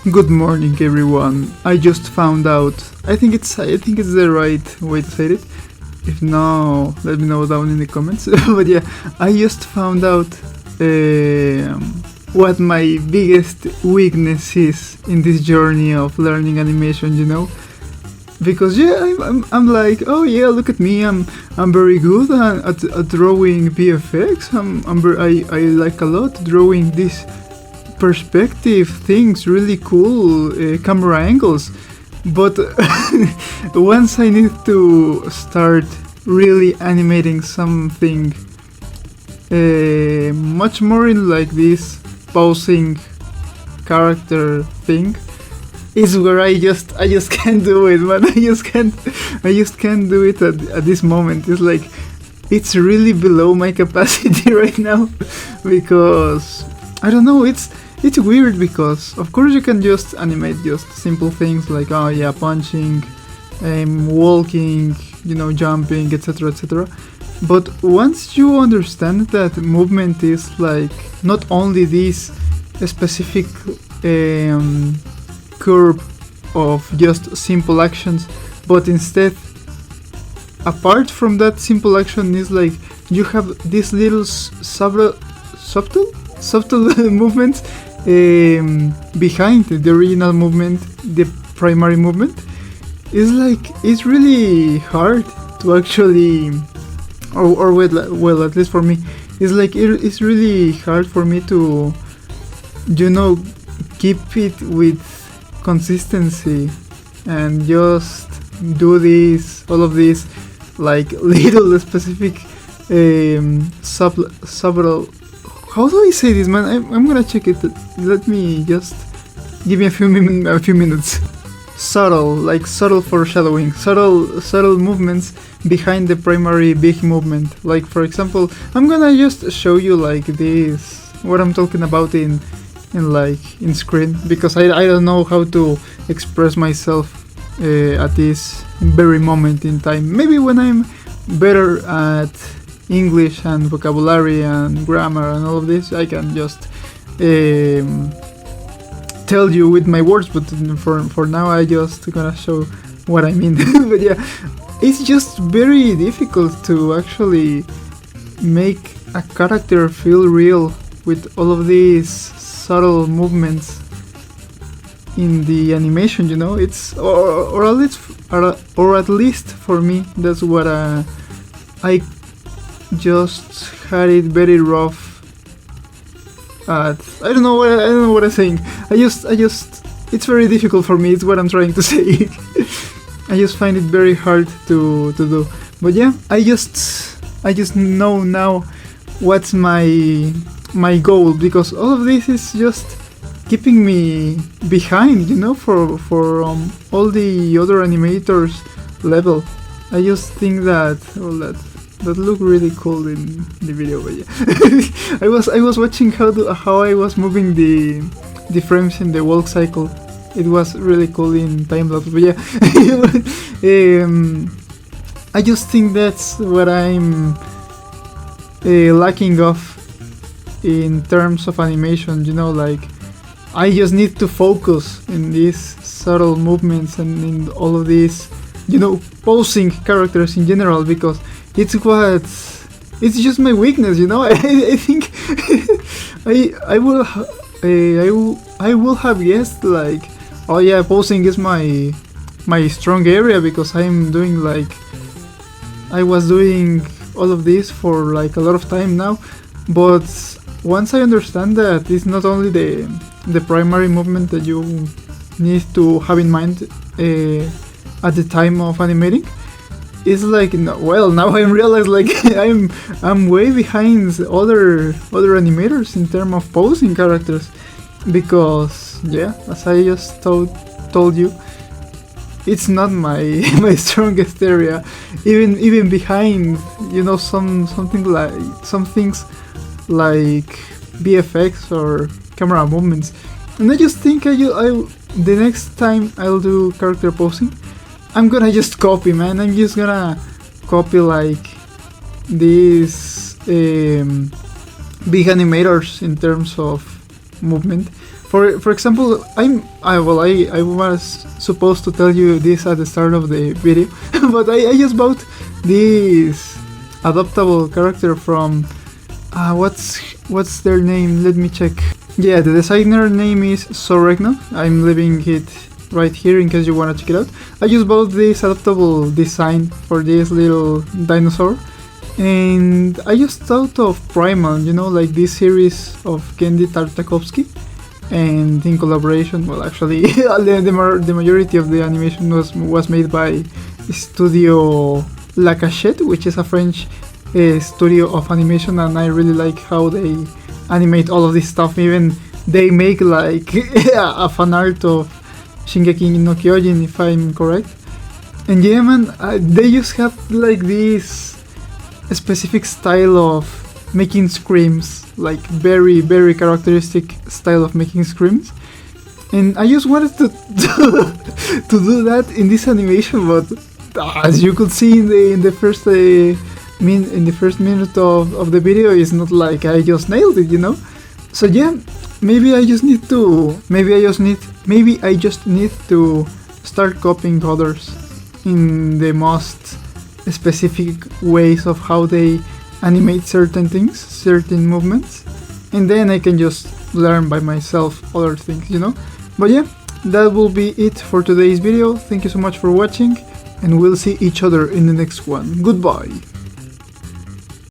Good morning, everyone. I just found out. I think it's the right way to say it. If no, let me know down in the comments. But yeah, I just found out what my biggest weakness is in this journey of learning animation. Because yeah, I'm like, oh yeah, look at me. I'm very good at drawing VFX. I like a lot drawing this perspective things, really cool camera angles. But once I need to start really animating something much more in like this pausing character thing, is where I just can't do it, man. I just can't do it at this moment. It's like it's really below my capacity right now, because I don't know. It's weird because of course you can just animate just simple things like, oh yeah, punching, walking, jumping, etc. But once you understand that movement is like not only this specific curve of just simple actions, but instead, apart from that simple action, is like you have these little subtle movements behind the original movement, the primary movement. It's really hard to actually, or well, at least for me, it's really hard for me to, keep it with consistency and just do all of these like little specific subtle. How do I say this, man? I'm gonna check it. Let me just give me a few minutes. Subtle foreshadowing, subtle movements behind the primary big movement. Like for example, I'm gonna just show you like this, what I'm talking about in screen, because I don't know how to express myself at this very moment in time. Maybe when I'm better at English and vocabulary and grammar and all of this, I can just tell you with my words, but for now I just gonna show what I mean. But yeah, it's just very difficult to actually make a character feel real with all of these subtle movements in the animation. It's or at least for me, that's what I just had it very rough at. I don't know what I'm saying. I just it's very difficult for me. It's what I'm trying to say. I just find it very hard to do. But yeah, I just know now what's my goal, because all of this is just keeping me behind, for all the other animators level. I just think that that looked really cool in the video. But yeah, I was watching how I was moving the frames in the walk cycle. It was really cool in time lapse. But yeah, I just think that's what I'm lacking of in terms of animation. Like I just need to focus in these subtle movements and in all of these, posing characters in general, because it's just my weakness. I think I will have guessed like, oh yeah, posing is my strong area, because I'm doing I was doing all of this for like a lot of time now. But once I understand that it's not only the primary movement that you need to have in mind at the time of animating, it's like, well, now I realize like I'm way behind other animators in terms of posing characters, because yeah, as I just told you, it's not my my strongest area, even behind some things like VFX or camera movements. And I just think I the next time I'll do character posing, I'm gonna just copy, man. I'm just gonna copy like these big animators in terms of movement. For example, I was supposed to tell you this at the start of the video, but I just bought this adaptable character from what's their name? Let me check. Yeah, the designer name is Sorregno. I'm leaving it right here in case you wanna check it out. I just bought this adaptable design for this little dinosaur, and I just thought of Primal, you know, like this series of Genndy Tartakovsky. And in collaboration, well, actually, the majority of the animation was made by Studio La Cachette, which is a French studio of animation, and I really like how they animate all of this stuff. Even they make like a fan art of Shingeki no Kyojin, if I'm correct. And yeah, man, they just have like this specific style of making screams, like very characteristic style of making screams, and I just wanted to to do that in this animation. But as you could see in the first minute of the video, it's not like I just nailed it, you know. So yeah, maybe I just need to start copying others in the most specific ways of how they animate certain things, certain movements, and then I can just learn by myself other things, you know. But yeah, that will be it for today's video. Thank you so much for watching, and we'll see each other in the next one. Goodbye.